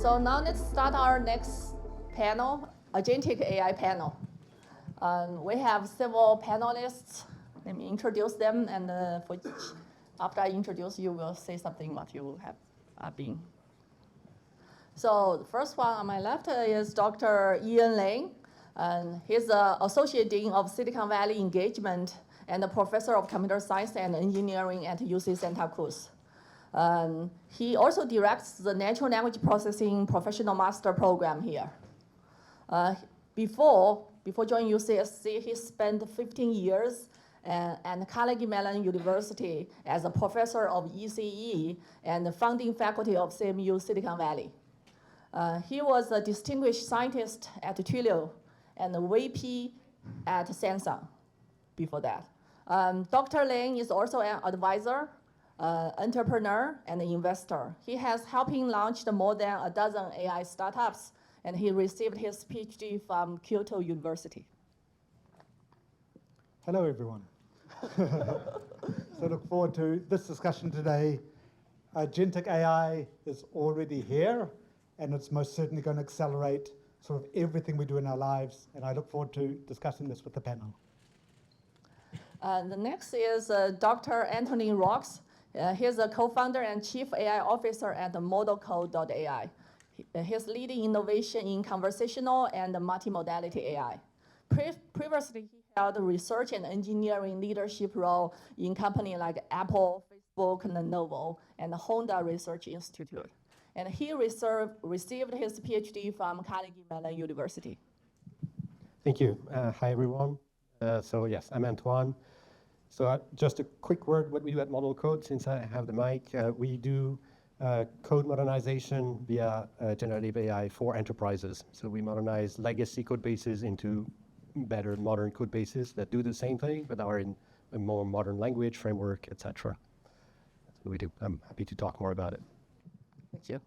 So now let's start our next panel, Agentic AI panel. We have several panelists. Let me introduce them, and after I introduce you, will say something what you have been. So the first one on my left is Dr. Ian Lane. And he's the Associate Dean of Silicon Valley Engagement and a Professor of Computer Science and Engineering at UC Santa Cruz. He also directs the Natural Language Processing Professional Master Program here. Before joining UCSC, he spent 15 years at Carnegie Mellon University as a professor of ECE and the founding faculty of CMU Silicon Valley. He was a distinguished scientist at Twilio and a VP at Samsung before that. Dr. Lane is also an advisor, entrepreneur, and investor. He has helped launch more than a dozen AI startups, and he received his PhD from Kyoto University. Hello, everyone. So look forward to this discussion today. Agentic AI is already here, and it's most certainly going to accelerate sort of everything we do in our lives, and I look forward to discussing this with the panel. The next is Dr. Anthony Rocks. He's a co-founder and chief AI officer at ModelCode.ai. He's leading innovation in conversational and multimodality AI. Previously, he held a research and engineering leadership role in companies like Apple, Facebook, Lenovo, and the Honda Research Institute. And he received his PhD from Carnegie Mellon University. Thank you. Hi, everyone. So yes, I'm Antoine. So just a quick word what we do at Model Code, since I have the mic. We do code modernization via generative AI for enterprises. So we modernize legacy code bases into better modern code bases that do the same thing, but are in a more modern language, framework, etc. That's what we do. I'm happy to talk more about it. Thank you.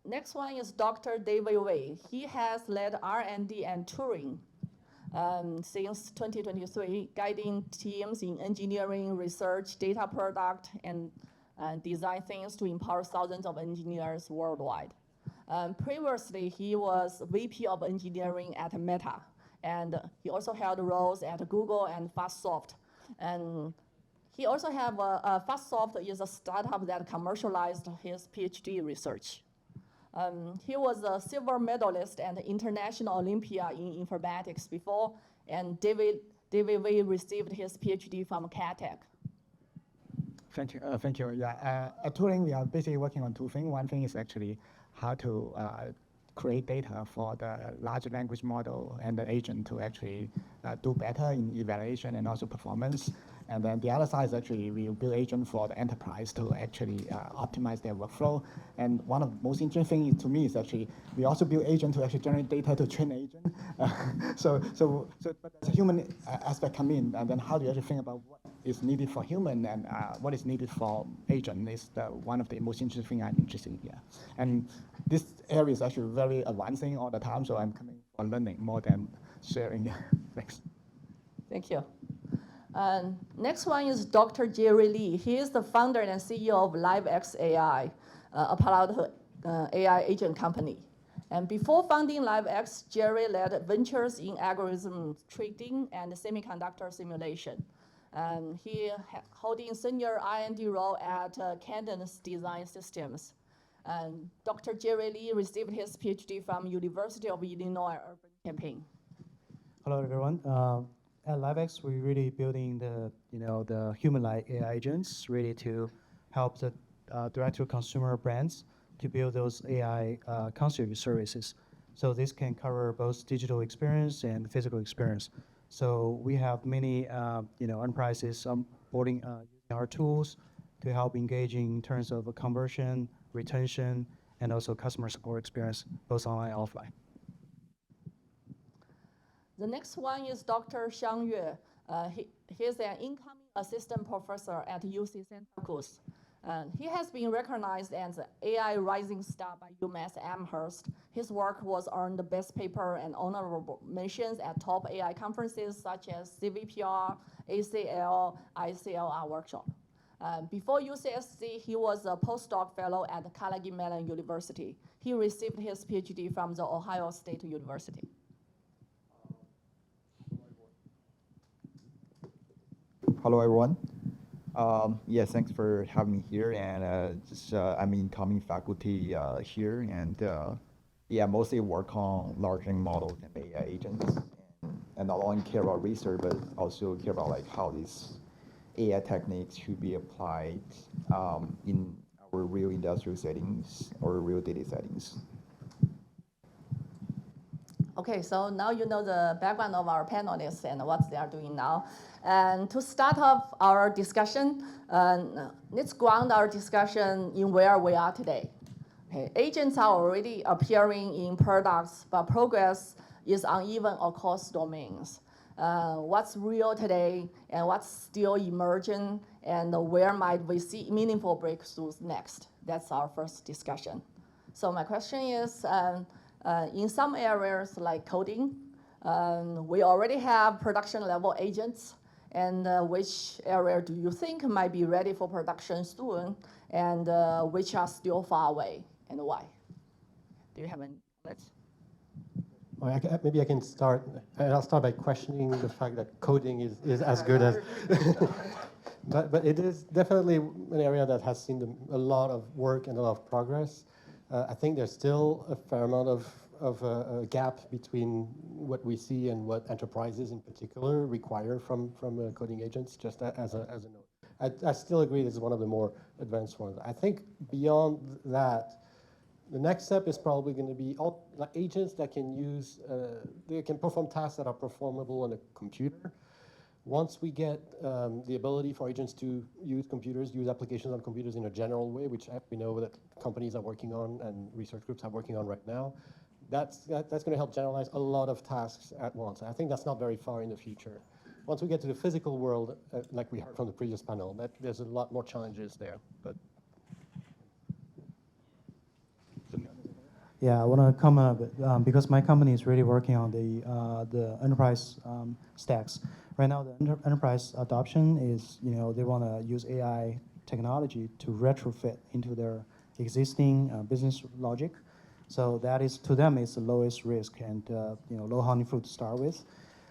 Next one is Dr. David Wei. He has led R&D and Turing since 2023, guiding teams in engineering, research, data product, and design things to empower thousands of engineers worldwide. Previously, he was VP of engineering at Meta, and he also held roles at Google and FastSoft. And he also have FastSoft is a startup that commercialized his PhD research. He was a silver medalist at the International Olympia in informatics before, and David Wei received his PhD from Caltech. Thank you. Thank you. Yeah, at Turing, we are basically working on two things. One thing is actually how to create data for the large language model and the agent to actually do better in evaluation and also performance. And then the other side is actually we build agent for the enterprise to actually optimize their workflow. And one of the most interesting things to me is actually we also build agent to actually generate data to train agent. But as a human aspect come in, and then how do you actually think about what is needed for human and what is needed for agent is one of the most interesting things I'm interested in here. And this area is actually very advancing all the time, so I'm coming for learning more than sharing. Thanks. Thank you. Next one is Dr. Jerry Lee. He is the founder and CEO of LiveX AI, a Palo AI agent company. And before founding LiveX, Jerry led ventures in algorithm trading and semiconductor simulation. And he holding senior R&D role at Cadence Design Systems. And Dr. Jerry Lee received his PhD from University of Illinois Urbana-Champaign. Hello, everyone. At LiveX, we're really building the human-like AI agents, really to help the direct-to-consumer brands to build those AI concierge services. So this can cover both digital experience and physical experience. So we have many enterprises onboarding using our tools to help engaging in terms of conversion, retention, and also customer support experience, both online and offline. The next one is Dr. Xiang Yue. He's an incoming assistant professor at UC Santa Cruz. He has been recognized as an AI rising star by UMass Amherst. His work was earned the best paper and honorable mentions at top AI conferences such as CVPR, ACL, ICLR workshop. Before UCSC, he was a postdoc fellow at Carnegie Mellon University. He received his PhD from the Ohio State University. Hello, everyone. Yes, thanks for having me here. And I'm incoming faculty here, and yeah, mostly work on large language models and AI agents, and not only care about research, but also care about like how these AI techniques should be applied in our real industrial settings or real data settings. Okay, so now you know the background of our panelists and what they are doing now. And to start off our discussion, let's ground our discussion in where we are today. Okay, agents are already appearing in products, but progress is uneven across domains. What's real today and what's still emerging, and where might we see meaningful breakthroughs next? That's our first discussion. So my question is, in some areas like coding, we already have production level agents, and which area do you think might be ready for production soon, and which are still far away, and why? Do you have any comments? Well, maybe I can start, and I'll start by questioning the fact that coding is as good as, but it is definitely an area that has seen a lot of work and a lot of progress. I think there's still a fair amount of a gap between what we see and what enterprises in particular require from coding agents, just as a note. I still agree this is one of the more advanced ones. I think beyond that, the next step is probably going to be all agents that can use, they can perform tasks that are performable on a computer. Once we get the ability for agents to use computers, use applications on computers in a general way, which we know that companies are working on and research groups are working on right now, that's going to help generalize a lot of tasks at once. I think that's not very far in the future. Once we get to the physical world, like we heard from the previous panel, there's a lot more challenges there. But Yeah, I want to comment a bit because my company is really working on the enterprise stacks. Right now, the enterprise adoption is, they want to use AI technology to retrofit into their existing business logic. So that is, to them, it's the lowest risk and low hanging fruit to start with.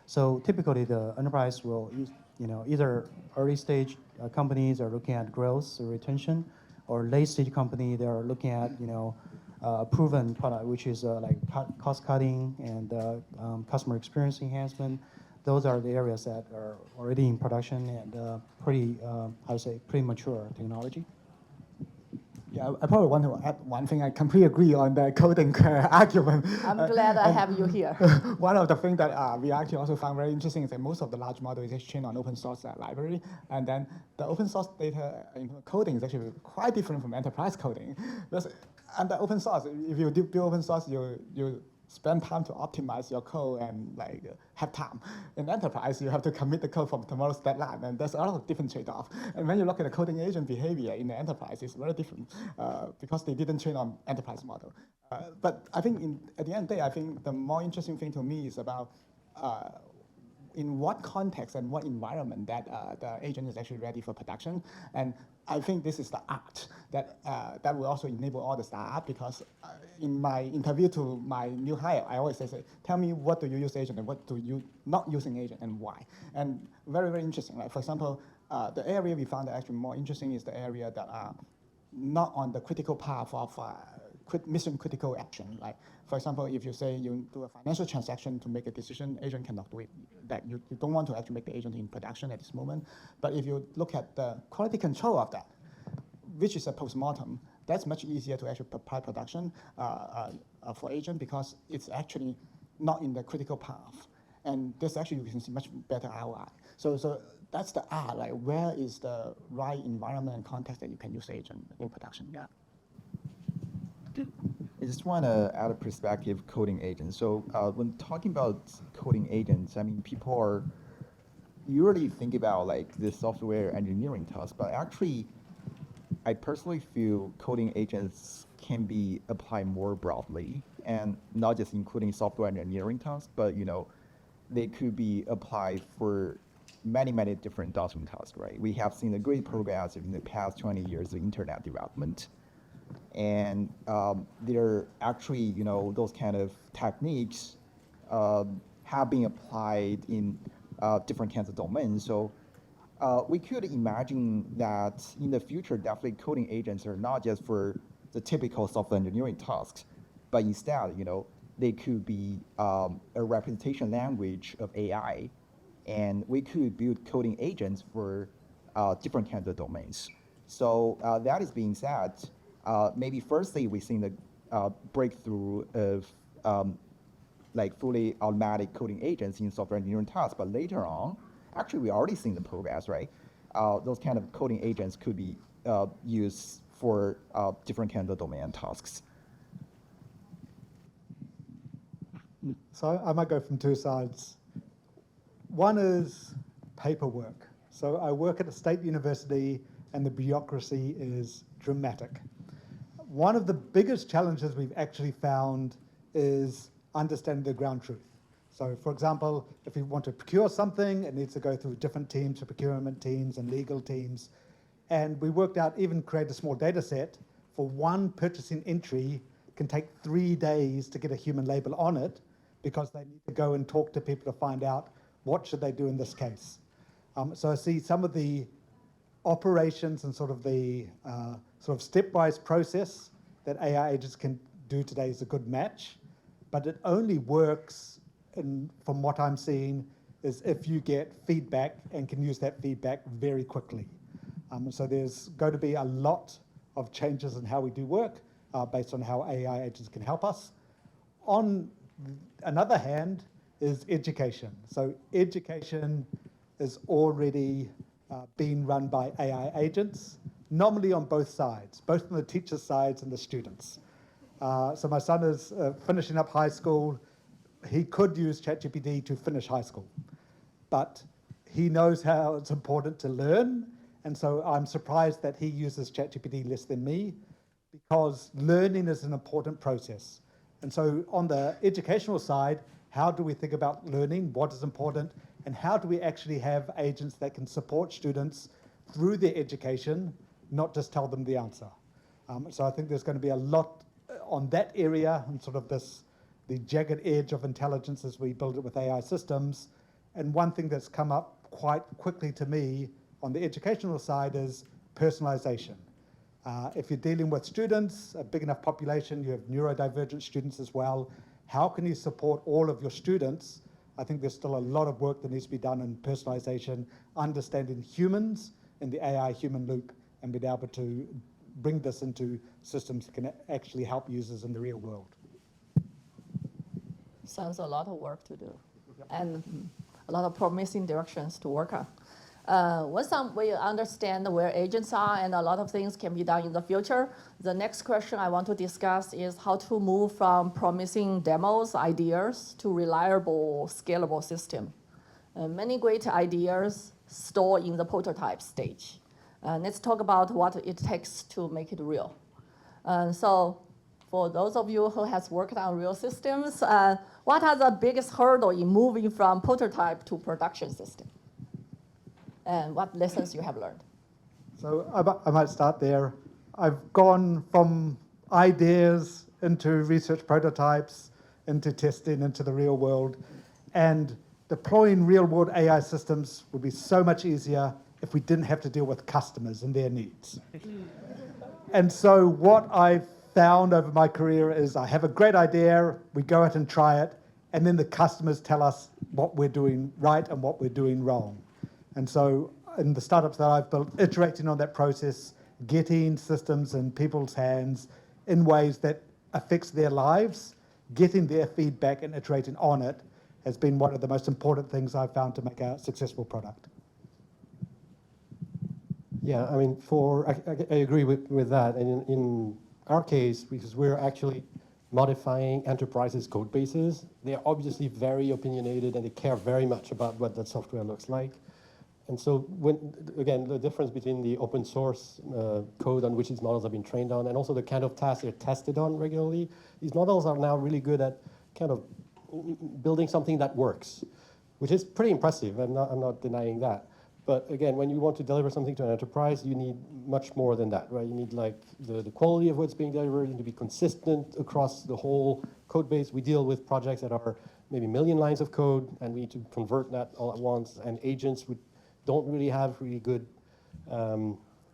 So typically, the enterprise will use, either early stage companies are looking at growth or retention, or late stage company they are looking at a proven product, which is like cost cutting and customer experience enhancement. Those are the areas that are already in production and pretty, I would say, pretty mature technology. Yeah, I probably want to add one thing. I completely agree on the coding argument. I'm glad I have you here. One of the things that we actually also found very interesting is that most of the large model is actually trained on open source library, and then the open source data in coding is actually quite different from enterprise coding. And the open source, if you do open source, you spend time to optimize your code and have time. In enterprise, you have to commit the code from tomorrow's deadline, and there's a lot of different trade-off. And when you look at the coding agent behavior in the enterprise, it's very different because they didn't train on enterprise model. But I think at the end of the day, I think the more interesting thing to me is about in what context and what environment that the agent is actually ready for production. And I think this is the art that will also enable all the startup, because in my interview to my new hire, I always say, tell me what do you use agent and what do you not using agent and why. And very, very interesting. Like for example, the area we found actually more interesting is the area that are not on the critical path of mission critical action. Like for example, if you say you do a financial transaction to make a decision, agent cannot do it. That you don't want to actually make the agent in production at this moment. But if you look at the quality control of that, which is a postmortem, that's much easier to actually apply production for agent, because it's actually not in the critical path. And this actually you can see much better ROI. So that's the art, like where is the right environment and context that you can use agent in production? Yeah. I just want to add a perspective coding agents. So when talking about coding agents, I mean, people usually think about like the software engineering task, but actually, I personally feel coding agents can be applied more broadly, and not just including software engineering tasks, but they could be applied for many, many different document tasks, right? We have seen the great progress in the past 20 years of internet development. And they're actually, those kind of techniques have been applied in different kinds of domains. So we could imagine that in the future, definitely coding agents are not just for the typical software engineering tasks, but instead, they could be a representation language of AI, and we could build coding agents for different kinds of domains. So that is being said, maybe firstly, we've seen the breakthrough of like fully automatic coding agents in software engineering tasks, but later on, actually we already seen the progress, right? Those kind of coding agents could be used for different kinds of domain tasks. So I might go from two sides. One is paperwork. So I work at a state university and the bureaucracy is dramatic. One of the biggest challenges we've actually found is understanding the ground truth. So for example, if we want to procure something, it needs to go through different teams, so procurement teams and legal teams. And we worked out even create a small data set for one purchasing entry can take 3 days to get a human label on it because they need to go and talk to people to find out what should they do in this case. So I see some of the operations and sort of the stepwise process that AI agents can do today is a good match, but it only works, from what I'm seeing, is if you get feedback and can use that feedback very quickly. So there's going to be a lot of changes in how we do work based on how AI agents can help us. On another hand is education. So education is already being run by AI agents, normally on both sides, both on the teacher's sides and the students. So my son is finishing up high school. He could use ChatGPT to finish high school, but he knows how it's important to learn. And so I'm surprised that he uses ChatGPT less than me, because learning is an important process. And so on the educational side, how do we think about learning? What is important? And how do we actually have agents that can support students through their education, not just tell them the answer? So I think there's going to be a lot on that area and sort of the jagged edge of intelligence as we build it with AI systems. And one thing that's come up quite quickly to me on the educational side is personalization. If you're dealing with students, a big enough population, you have neurodivergent students as well, how can you support all of your students? I think there's still a lot of work that needs to be done in personalization, understanding humans in the AI human loop, and being able to bring this into systems that can actually help users in the real world. Sounds a lot of work to do, and a lot of promising directions to work on. Once we understand where agents are and a lot of things can be done in the future, the next question I want to discuss is how to move from promising demos, ideas, to reliable, scalable system. Many great ideas store in the prototype stage. Let's talk about what it takes to make it real. So for those of you who has worked on real systems, what are the biggest hurdle in moving from prototype to production system? And what lessons you have learned? So I might start there. I've gone from ideas into research prototypes, into testing, into the real world. And deploying real world AI systems would be so much easier if we didn't have to deal with customers and their needs. And so what I've found over my career is I have a great idea, we go out and try it, and then the customers tell us what we're doing right and what we're doing wrong. And so in the startups that I've built, iterating on that process, getting systems in people's hands in ways that affects their lives, getting their feedback and iterating on it has been one of the most important things I've found to make a successful product. Yeah, I mean, I agree with that. And in our case, because we're actually modifying enterprises' code bases, they're obviously very opinionated and they care very much about what that software looks like. And so, again, the difference between the open source code on which these models have been trained on and also the kind of tasks they're tested on regularly, these models are now really good at kind of building something that works. which is pretty impressive. I'm not denying that. But again, when you want to deliver something to an enterprise, you need much more than that, right? You need like the quality of what's being delivered, you need to be consistent across the whole code base. We deal with projects that are maybe 1 million lines of code, and we need to convert that all at once. And agents don't really have really good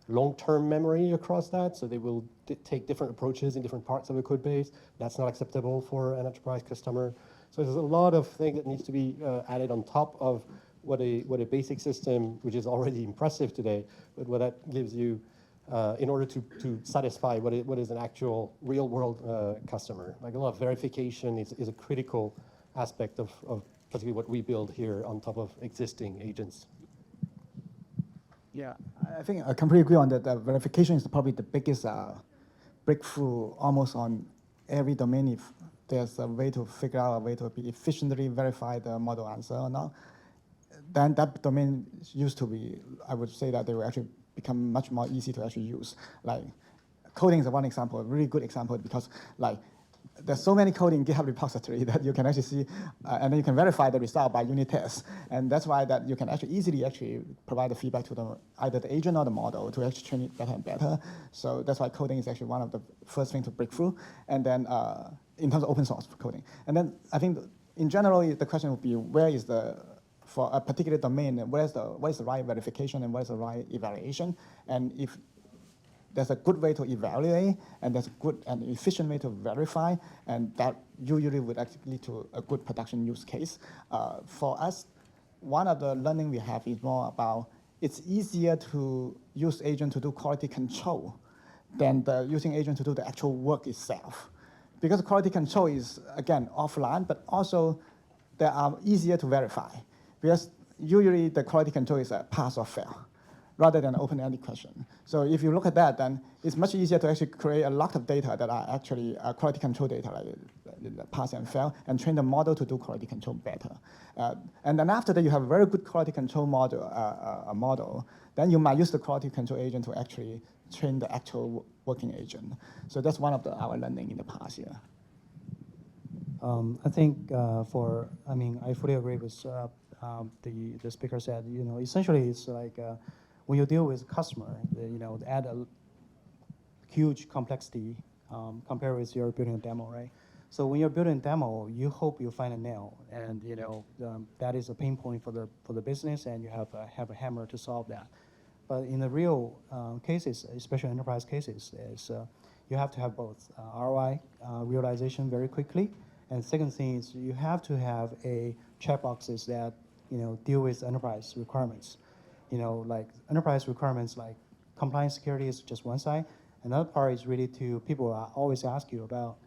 long-term memory across that, so they will take different approaches in different parts of the code base. That's not acceptable for an enterprise customer. So there's a lot of things that needs to be added on top of what a basic system, which is already impressive today, but what that gives you in order to satisfy what is an actual real-world customer. Like a lot of verification is a critical aspect of particularly what we build here on top of existing agents. Yeah, I think I completely agree on that. Verification is probably the biggest breakthrough almost on every domain. If there's a way to figure out a way to efficiently verify the model answer or not, then that domain used to be, I would say that they will actually become much more easy to actually use. Like coding is one example, a really good example, because like there's so many code in GitHub repository that you can actually see, and then you can verify the result by unit tests. And that's why that you can actually easily provide the feedback to either the agent or the model to actually train it better and better. So that's why coding is actually one of the first things to break through. And then in terms of open source coding. And then I think in general, the question would be for a particular domain, what is the right verification and what is the right evaluation? And if there's a good way to evaluate, and there's a good and efficient way to verify, and that usually would actually lead to a good production use case. For us, one of the learning we have is more about it's easier to use agent to do quality control than using agent to do the actual work itself. Because quality control is, again, offline, but also they are easier to verify. Because usually the quality control is a pass or fail, rather than open-ended question. So if you look at that, then it's much easier to actually create a lot of data that are actually quality control data, like pass and fail, and train the model to do quality control better. And then after that, you have a very good quality control model, then you might use the quality control agent to actually train the actual working agent. So that's one of our learning in the past year. I think I fully agree with the speaker said. Essentially it's like when you deal with a customer, they add a huge complexity compared with you're building a demo, right? So when you're building a demo, you hope you find a nail, and that is a pain point for the business, and you have a hammer to solve that. But in the real cases, especially enterprise cases, you have to have both ROI realization very quickly, and second thing is you have to have a checkboxes that deal with enterprise requirements. Like enterprise requirements like compliance security is just one side. Another part is really people always ask you about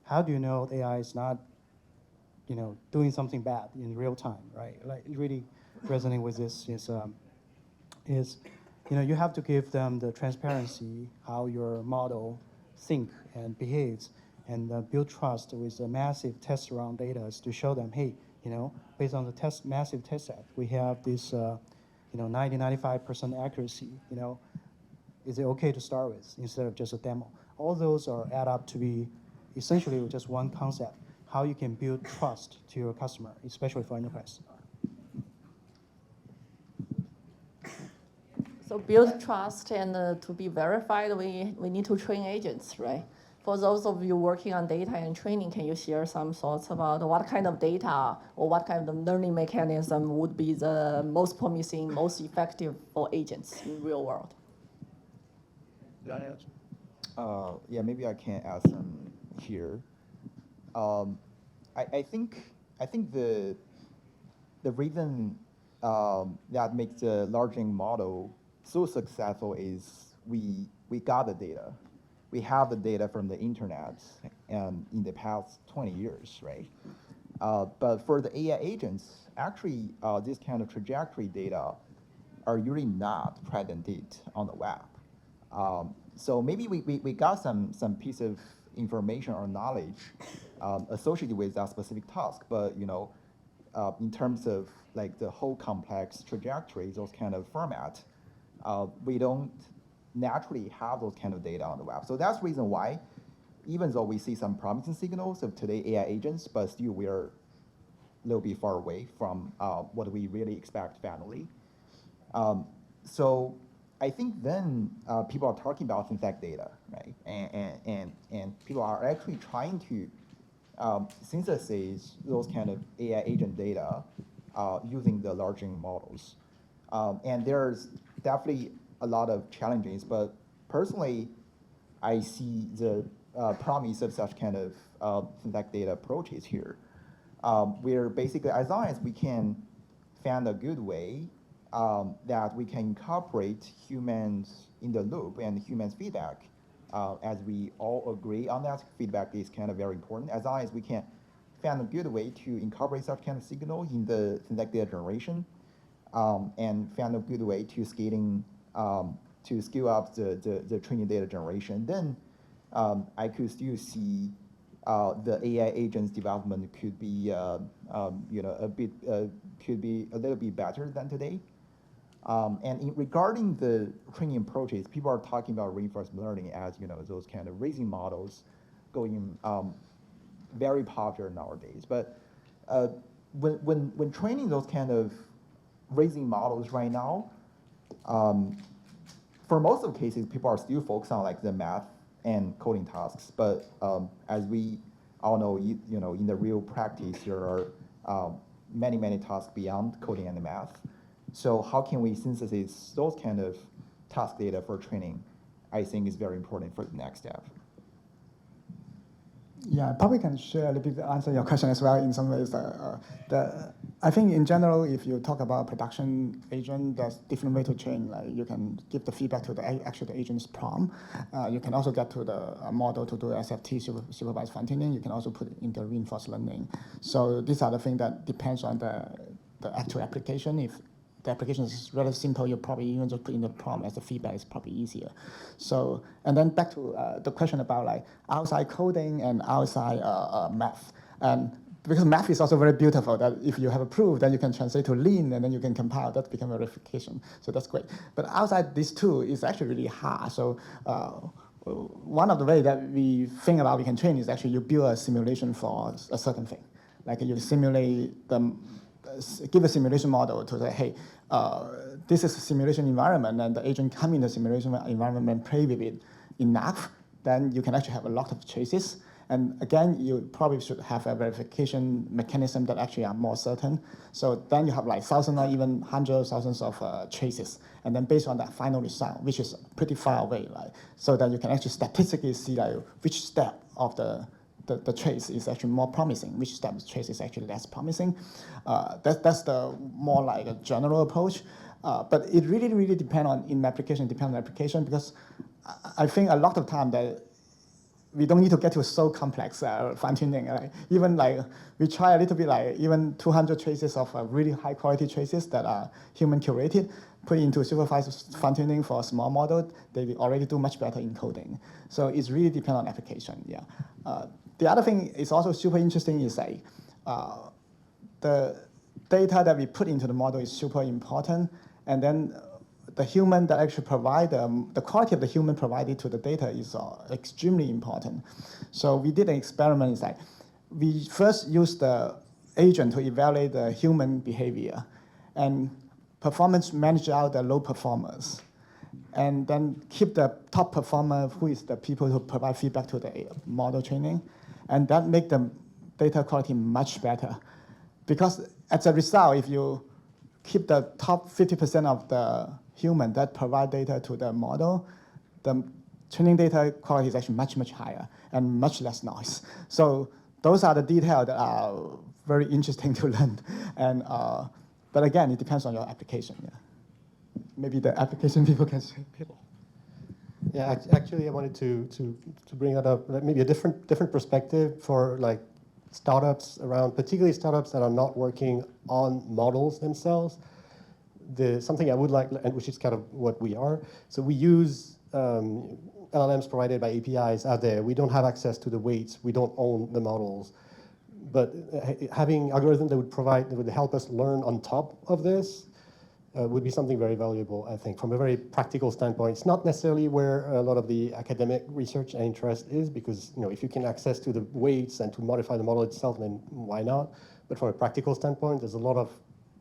how do you know AI is not doing something bad in real time, right? Like really resonating with this is you have to give them the transparency how your model think and behaves, and build trust with a massive test around data to show them, hey, based on the massive test set, we have this 90-95% accuracy. Is it okay to start with instead of just a demo? All those add up to be essentially just one concept, how you can build trust to your customer, especially for enterprise. So build trust, and to be verified, we need to train agents, right? For those of you working on data and training, can you share some thoughts about what kind of data or what kind of learning mechanism would be the most promising, most effective for agents in real world? Yeah, maybe I can add some here. I think the reason that makes the large language model so successful is we got the data. We have the data from the internet and in the past 20 years, right? But for the AI agents, actually, this kind of trajectory data are usually not presented on the web. So maybe we got some piece of information or knowledge associated with that specific task, but in terms of like the whole complex trajectory, those kind of format, we don't naturally have those kind of data on the web. So that's the reason why, even though we see some promising signals of today AI agents, but still we are little bit far away from what we really expect finally. So I think then people are talking about synthetic data, right? And people are actually trying to synthesize those kind of AI agent data using the large language models. And there's definitely a lot of challenges, but personally, I see the promise of such kind of synthetic data approaches here. Where basically, as long as we can find a good way that we can incorporate humans in the loop and humans' feedback, as we all agree on that, feedback is kind of very important. As long as we can find a good way to incorporate such kind of signal in the synthetic data generation, and find a good way to scaling to scale up the training data generation, then I could still see the AI agents development could be could be a little bit better than today. And regarding the training approaches, people are talking about reinforcement learning as those kind of raising models going very popular nowadays. But when training those kind of raising models right now, for most of the cases, people are still focused on like the math and coding tasks. But as we all know, in the real practice, there are many tasks beyond coding and the math. So how can we synthesize those kind of task data for training? I think is very important for the next step. Yeah, I probably can share a little bit to answer your question as well in some ways. I think in general, if you talk about production agent, there's different way to train. Like you can give the feedback to the agent's prompt. You can also get to the model to do SFT, supervised fine-tuning. You can also put it into reinforced learning. So these are the things that depends on the actual application. If the application is relatively simple, you probably even just put in the prompt as the feedback is probably easier. So, and then back to the question about like outside coding and outside math. And because math is also very beautiful, that if you have a proof, then you can translate to lean, and then you can compile, that become verification. So that's great. But outside these two, it's actually really hard. So one of the ways that we think about we can train is actually you build a simulation for a certain thing. Like you simulate them, give a simulation model to say, hey, this is a simulation environment, and the agent come in the simulation environment and play with it enough, then you can actually have a lot of traces. And again, you probably should have a verification mechanism that actually are more certain. So then you have like thousands or even hundreds of thousands of traces. And then based on that final result, which is pretty far away, like, so that you can actually statistically see like which step of the trace is actually more promising, which step of the trace is actually less promising. That's the more like a general approach. But it really depends on application, because I think a lot of time that we don't need to get to so complex fine-tuning. Even like we try a little bit like even 200 traces of really high quality traces that are human curated, put into supervised fine-tuning for a small model, they already do much better in coding. So it's really depend on application. Yeah. The other thing is also super interesting is like the data that we put into the model is super important, and then the human that actually provide the quality of the human provided to the data is extremely important. So we did an experiment. It's like we first used the agent to evaluate the human behavior, and performance manage out the low performers, and then keep the top performer, who is the people who provide feedback to the model training, and that make the data quality much better. Because as a result, if you keep the top 50% of the human that provide data to the model, the training data quality is actually much higher and much less noise. So those are the details that are very interesting to learn. And but again, it depends on your application. Yeah. Maybe the application people can say. Yeah, actually, I wanted to bring that up. Maybe a different perspective for like startups around, particularly startups that are not working on models themselves. Something I would like, and which is kind of what we are. So we use LLMs provided by APIs out there. We don't have access to the weights. We don't own the models. But having algorithms that would help us learn on top of this would be something very valuable, I think, from a very practical standpoint. It's not necessarily where a lot of the academic research and interest is, because if you can access to the weights and to modify the model itself, then why not? But from a practical standpoint, there's a lot of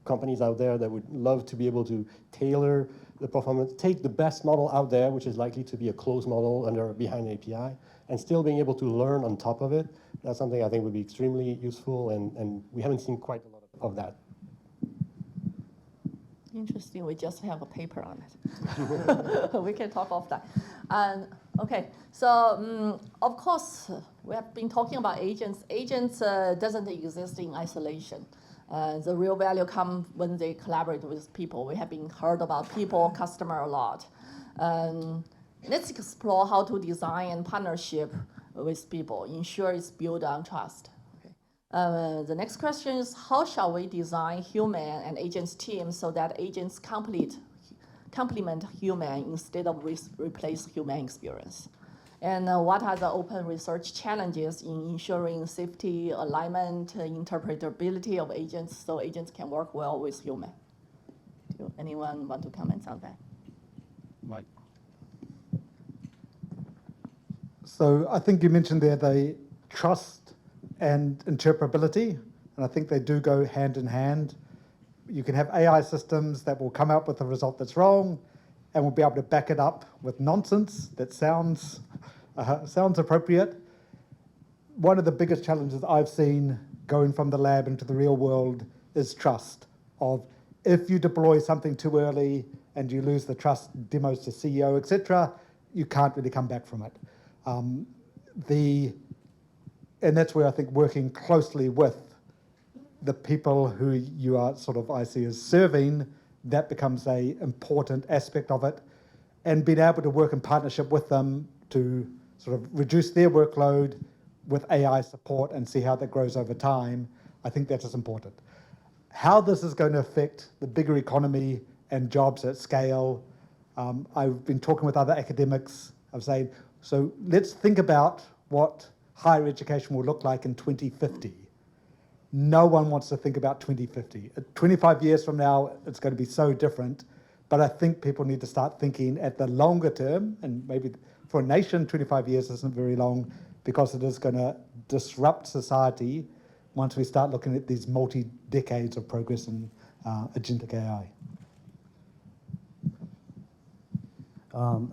companies out there that would love to be able to tailor the performance, take the best model out there, which is likely to be a closed model behind an API, and still being able to learn on top of it. That's something I think would be extremely useful, and we haven't seen quite a lot of that. Interesting, we just have a paper on it. We can talk off that. And okay, so of course, we have been talking about agents. Agents doesn't exist in isolation. The real value comes when they collaborate with people. We have been heard about people, customer a lot. Let's explore how to design and partnership with people, ensure it's built on trust. The next question is, how shall we design human and agents teams so that agents complement human instead of replace human experience? And what are the open research challenges in ensuring safety, alignment, interpretability of agents so agents can work well with human? Do anyone want to comment on that? Mike. So I think you mentioned there the trust and interpretability, and I think they do go hand in hand. You can have AI systems that will come out with a result that's wrong, and will be able to back it up with nonsense that sounds appropriate. One of the biggest challenges I've seen going from the lab into the real world is trust. Of if you deploy something too early and you lose the trust, demos to CEO, etc., you can't really come back from it. And that's where I think working closely with the people who you are sort of, I see, as serving, that becomes an important aspect of it. And being able to work in partnership with them to sort of reduce their workload with AI support and see how that grows over time, I think that's as important. How this is going to affect the bigger economy and jobs at scale, I've been talking with other academics of saying, so let's think about what higher education will look like in 2050. No one wants to think about 2050. 25 years from now, it's going to be so different. But I think people need to start thinking at the longer term, and maybe for a nation, 25 years isn't very long, because it is going to disrupt society once we start looking at these multi-decades of progress in agentic AI.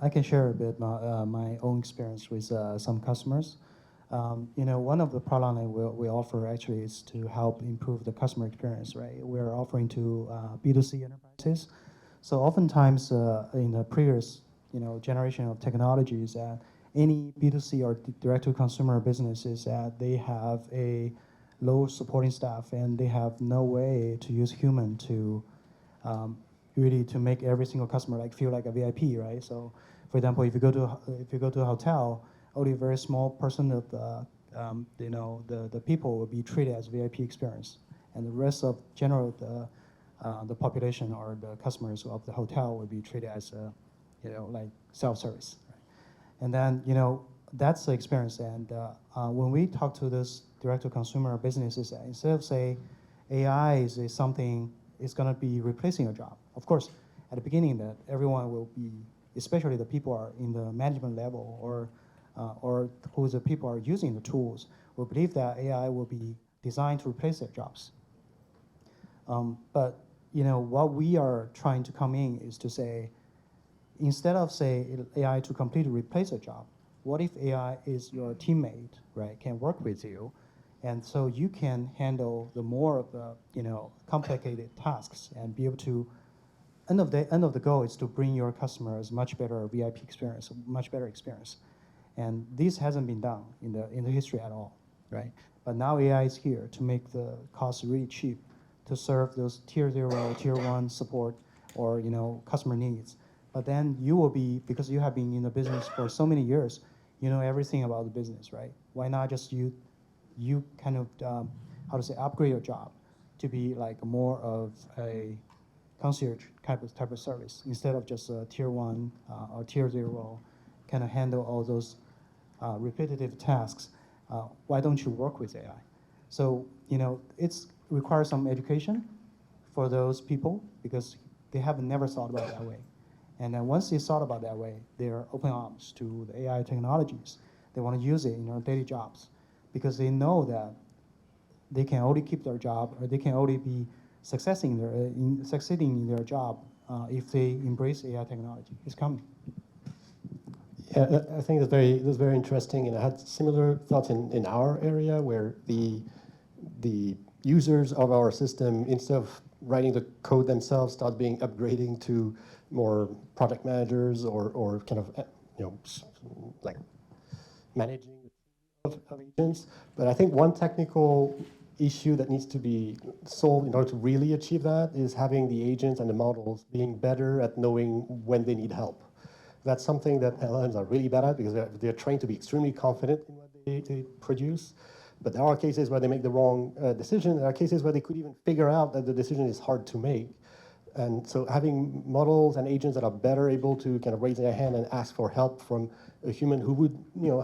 I can share a bit my own experience with some customers. One of the products we offer actually is to help improve the customer experience, right? We're offering to B2C enterprises. So oftentimes in the previous, generation of technologies, any B2C or direct-to-consumer businesses, they have a low supporting staff and they have no way to use human to really to make every single customer feel like a VIP, right? So, for example, if you go to a hotel, only a very small portion of the people will be treated as VIP experience, and the rest of the population or the customers of the hotel will be treated as like self-service. Right? And then that's the experience. And when we talk to this direct-to-consumer businesses, instead of say AI is something is going to be replacing a job. Of course, at the beginning that everyone will be, especially the people are in the management level or who the people are using the tools, will believe that AI will be designed to replace their jobs. But what we are trying to come in is to say, instead of say AI to completely replace a job, what if AI is your teammate, right? Can work with you, and so you can handle the more of the complicated tasks and be able to. End of the goal is to bring your customers much better VIP experience, much better experience, and this hasn't been done in the history at all, right? But now AI is here to make the cost really cheap to serve those tier 0, tier 1 support or customer needs. But then you will be, because you have been in the business for so many years, you know everything about the business, right? Why not just you kind of upgrade your job to be like more of a concierge type of service instead of just a tier 1 or tier 0 kind of handle all those repetitive tasks. Why don't you work with AI? So it's requires some education for those people because they have never thought about it that way. And then once they thought about it that way, they're open arms to the AI technologies. They want to use it in their daily jobs because they know that they can only keep their job, or they can only be succeeding in their job if they embrace AI technology. It's coming. Yeah, I think that's very interesting, and I had similar thoughts in our area where the users of our system, instead of writing the code themselves, start upgrading to more project managers or kind of like managing of agents. But I think one technical issue that needs to be solved in order to really achieve that is having the agents and the models being better at knowing when they need help. That's something that LLMs are really bad at because they're trained to be extremely confident in what they produce. But there are cases where they make the wrong decision. There are cases where they could even figure out that the decision is hard to make. And so having models and agents that are better able to kind of raise their hand and ask for help from a human who would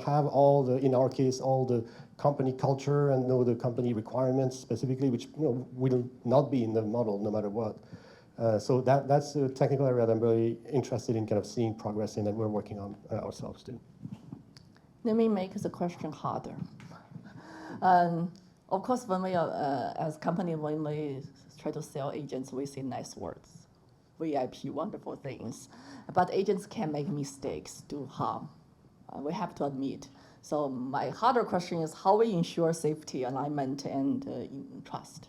have all the, in our case, all the company culture and know the company requirements specifically, which will not be in the model no matter what. So that's a technical area that I'm really interested in kind of seeing progress in, and we're working on ourselves too. Let me make the question harder. Of course, when we are, as a company, when we try to sell agents, we say nice words, VIP, wonderful things. But agents can make mistakes, do harm. We have to admit. So my harder question is how we ensure safety, alignment, and trust,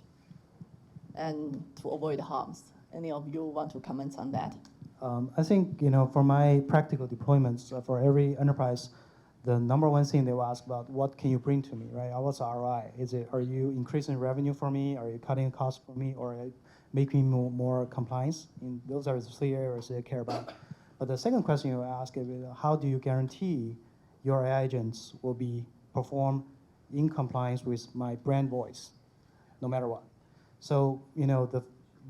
and to avoid harms. Any of you want to comment on that? I think for my practical deployments for every enterprise, the number one thing they will ask about, what can you bring to me, right? What's the ROI? Are you increasing revenue for me? Are you cutting costs for me? Or making me more compliance? Those are the three areas they care about. But the second question you ask is, how do you guarantee your AI agents will be perform in compliance with my brand voice, no matter what? So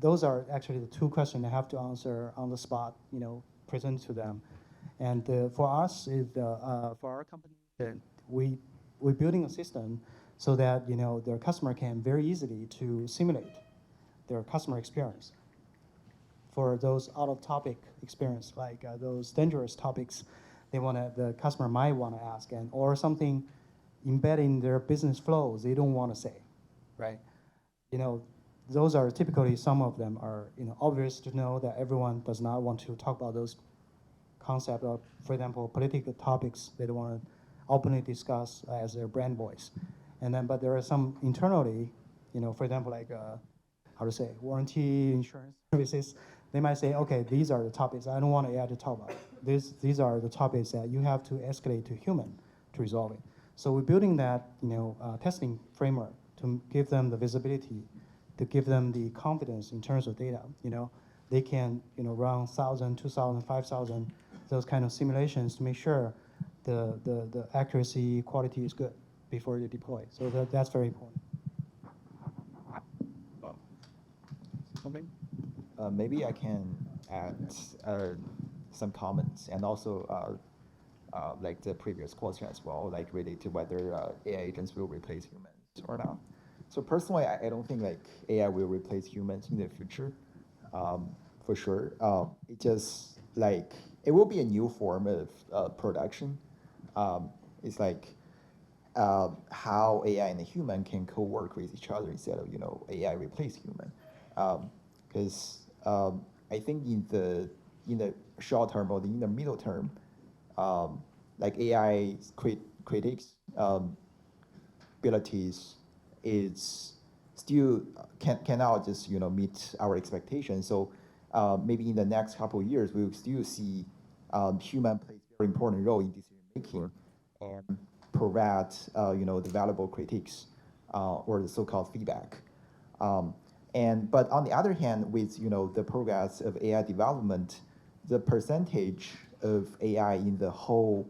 those are actually the two questions I have to answer on the spot, present to them. And for us, for our company, we're building a system so that their customer can very easily to simulate their customer experience. For those out-of-topic experience, like those dangerous topics, the customer might want to ask, or something embedded in their business flows they don't want to say, right? Those are typically, some of them are obvious to know that everyone does not want to talk about those concept of, for example, political topics they don't want to openly discuss as their brand voice. But there are some internally, for example, like, warranty insurance services, they might say, okay, these are the topics I don't want AI to talk about. These are the topics that you have to escalate to human to resolve it. So we're building that, testing framework to give them the visibility, to give them the confidence in terms of data. They can, run 1,000, 2,000, 5,000, those kind of simulations to make sure the accuracy, quality is good before you deploy. So that's very important. Something? Maybe I can add some comments, and also like the previous question as well, like related to whether AI agents will replace humans or not. So personally, I don't think like AI will replace humans in the future, for sure. It just like, it will be a new form of production. It's like how AI and the human can co-work with each other instead of AI replace human. Because I think in the short term or in the middle term, like AI critics abilities is still cannot just meet our expectations. So maybe in the next couple of years, we will still see human plays a very important role in decision making and provide the valuable critiques or the so-called feedback. But on the other hand, with the progress of AI development, the percentage of AI in the whole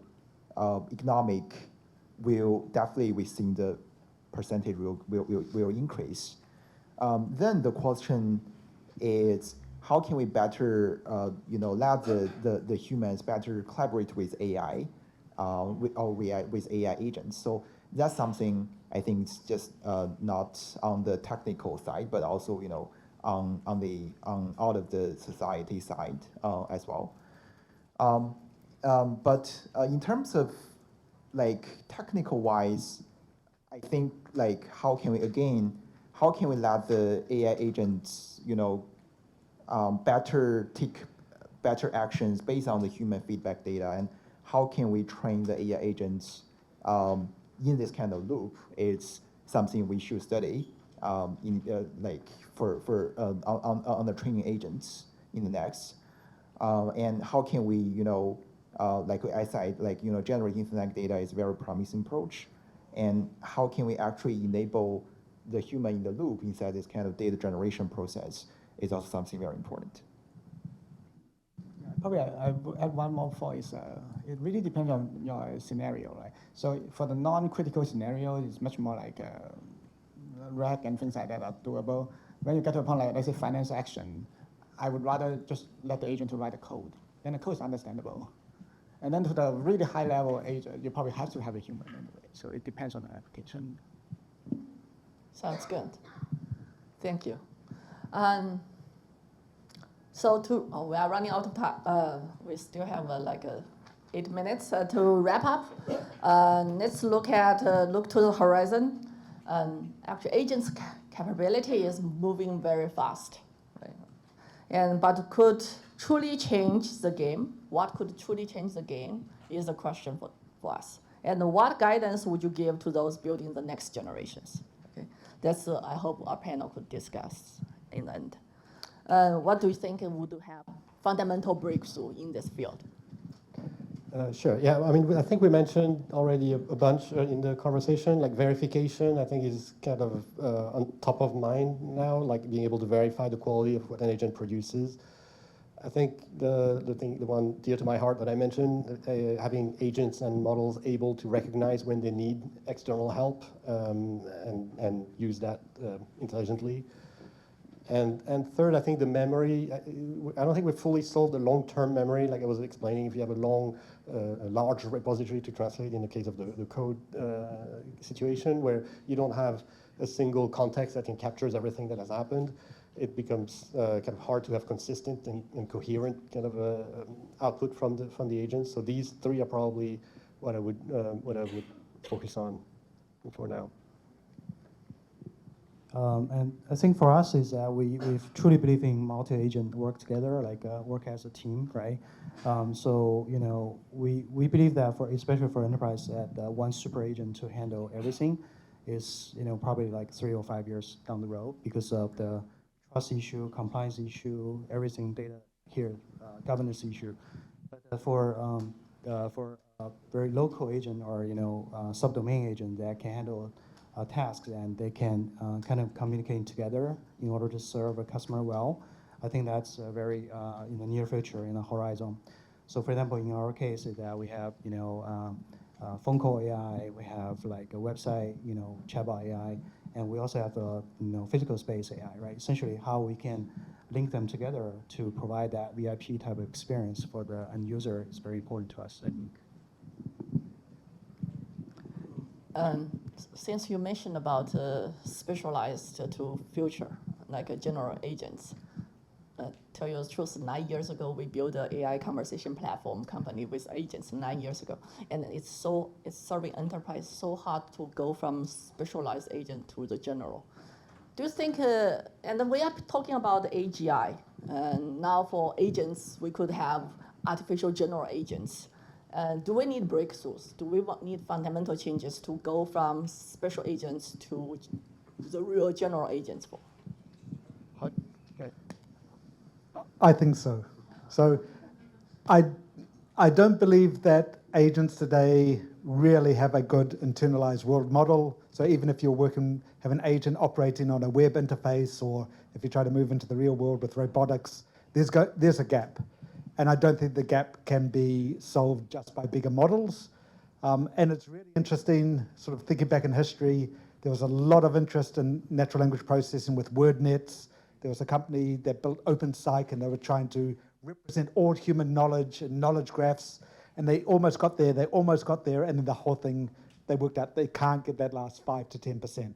economic will definitely, we think the percentage will increase. Then the question is, how can we better let the humans better collaborate with AI, with AI agents? So that's something I think is just not on the technical side, but also on out of the society side as well. But in terms of like technical wise, I think like how can we let the AI agents, take better actions based on the human feedback data, and how can we train the AI agents in this kind of loop? It's something we should study on the training agents in the next. And how can we, like I said, generating synthetic data is a very promising approach. And how can we actually enable the human in the loop inside this kind of data generation process is also something very important. Probably I would add one more point. It really depends on your scenario, right? So for the non-critical scenario, it's much more like RAG and things like that are doable. When you get to a point like, let's say, finance action, I would rather just let the agent to write the code. Then the code is understandable. And then to the really high-level agent, you probably have to have a human anyway. So it depends on the application. Sounds good. Thank you. We are running out of time. We still have 8 minutes to wrap up. Let's look to the horizon. Actually, agents' capability is moving very fast, right? But could truly change the game? What could truly change the game is a question for us. And what guidance would you give to those building the next generations? Okay, that's I hope our panel could discuss in the end. What do you think would have fundamental breakthrough in this field? Sure. Yeah. I mean, I think we mentioned already a bunch in the conversation. Like verification, I think is kind of on top of mind now. Like being able to verify the quality of what an agent produces. I think the one dear to my heart that I mentioned, having agents and models able to recognize when they need external help and use that intelligently. And third, I think the memory, I don't think we've fully solved the long-term memory. Like I was explaining, if you have a large repository to translate in the case of the code situation where you don't have a single context that encaptures everything that has happened, it becomes kind of hard to have consistent and coherent kind of output from the agents. So these three are probably what I would focus on for now. And I think for us is that we truly believe in multi-agent work together, work as a team, right? So we believe that especially for enterprise, that one super agent to handle everything is probably like 3 or 5 years down the road because of the trust issue, compliance issue, everything data here, governance issue. But for very local agent or subdomain agent that can handle tasks and they can kind of communicate together in order to serve a customer well. I think that's very in the near future in the horizon. So for example, in our case is that we have phone call AI, we have like a website chatbot AI, and we also have a physical space AI, right? Essentially how we can link them together to provide that VIP type of experience for the end user is very important to us, I think. Since you mentioned about specialized to future, like general agents, tell you the truth, 9 years ago, we built an AI conversation platform company with agents 9 years ago. And it's serving enterprise so hard to go from specialized agent to the general. Do you think, and then we are talking about AGI, and now for agents, we could have artificial general agents. Do we need breakthroughs? Do we need fundamental changes to go from special agents to the real general agents? I think so. So I don't believe that agents today really have a good internalized world model. So even if you're have an agent operating on a web interface, or if you try to move into the real world with robotics, there's a gap. And I don't think the gap can be solved just by bigger models. And it's really interesting, sort of thinking back in history, there was a lot of interest in natural language processing with word nets. There was a company that built OpenPsych, and they were trying to represent all human knowledge and knowledge graphs. And they almost got there, and then the whole thing, they worked out they can't get that last 5 to 10%.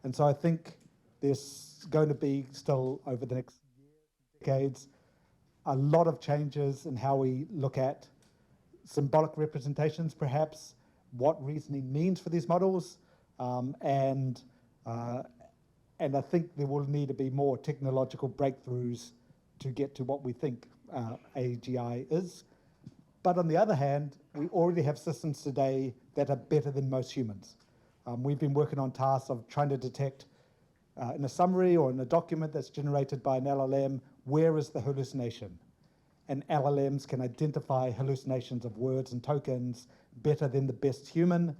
And so I think there's going to be still, over the next decades, a lot of changes in how we look at symbolic representations, perhaps, what reasoning means for these models. Um, and, uh, and I think there will need to be more technological breakthroughs to get to what we think AGI is. But on the other hand, we already have systems today that are better than most humans. We've been working on tasks of trying to detect in a summary or in a document that's generated by an LLM, where is the hallucination? And LLMs can identify hallucinations of words and tokens better than the best human.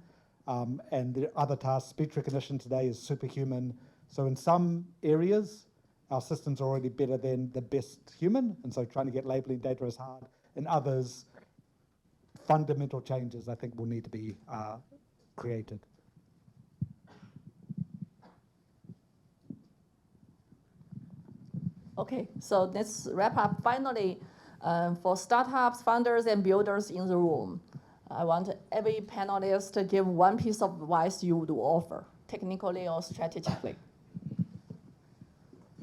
And the other tasks, speech recognition today is superhuman. So in some areas, our systems are already better than the best human. And so trying to get labeling data is hard. In others, fundamental changes, I think, will need to be created. Okay, so let's wrap up. Finally, for startups, founders, and builders in the room, I want every panelist to give one piece of advice you would offer, technically or strategically.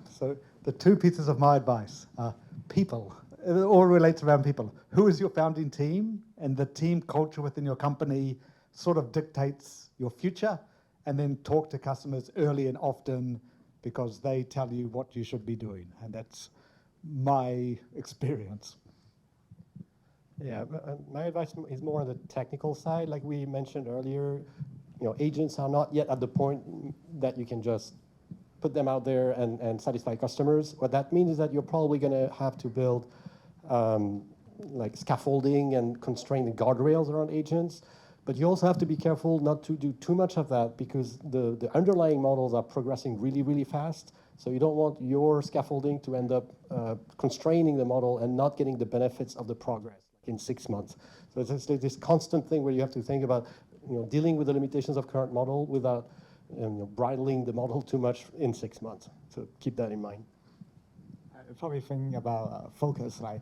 So the two pieces of my advice are people. It all relates around people. Who is your founding team? And the team culture within your company sort of dictates your future. And then talk to customers early and often because they tell you what you should be doing. And that's my experience. Yeah, my advice is more on the technical side. Like we mentioned earlier, agents are not yet at the point that you can just put them out there and satisfy customers. What that means is that you're probably going to have to build like scaffolding and constrain the guardrails around agents. But you also have to be careful not to do too much of that because the underlying models are progressing really, really fast. So you don't want your scaffolding to end up constraining the model and not getting the benefits of the progress like in 6 months. So it's this constant thing where you have to think about dealing with the limitations of current model without bridling the model too much in 6 months. So keep that in mind. I probably think about focus, like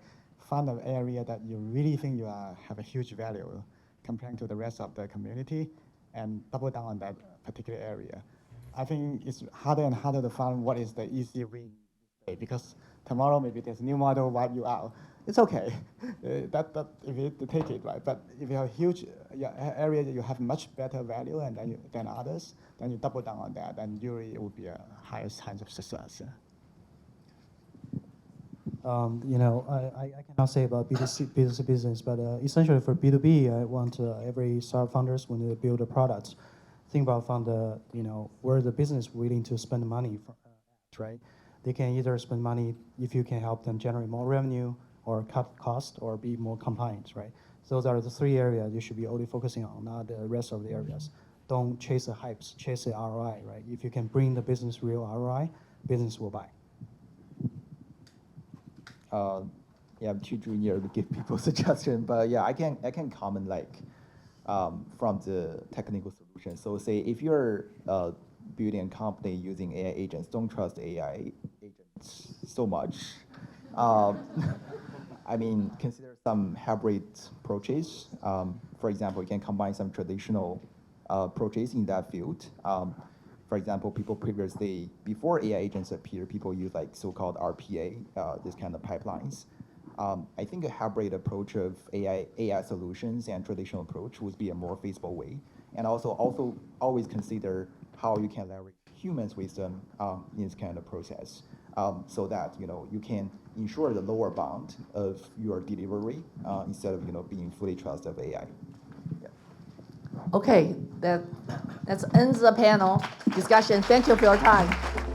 find an area that you really think you have a huge value comparing to the rest of the community and double down on that particular area. I think it's harder and harder to find what is the easy win because tomorrow maybe there's a new model wipe you out. It's okay, that if you take it, right? But if you have a huge area that you have much better value than others, then you double down on that, and usually it will be a higher chance of success. I cannot say about B2C business, but essentially for B2B, I want every startup founders when they build a product, think about where the business willing to spend money for, right? They can either spend money if you can help them generate more revenue or cut cost or be more compliant, right? Those are the 3 areas you should be only focusing on, not the rest of the areas. Don't chase the hypes, chase the ROI, right? If you can bring the business real ROI, business will buy. Yeah, I'm too junior to give people suggestions, but yeah, I can comment from the technical solution. So say if you're building a company using AI agents, don't trust AI agents so much. I mean, consider some hybrid approaches. For example, you can combine some traditional approaches in that field. For example, people previously, before AI agents appear, people use like so-called RPA, this kind of pipelines. I think a hybrid approach of AI solutions and traditional approach would be a more feasible way. And also always consider how you can leverage humans' wisdom in this kind of process, so that you can ensure the lower bound of your delivery instead of being fully trusted of AI. Yeah. Okay, that ends the panel discussion. Thank you for your time.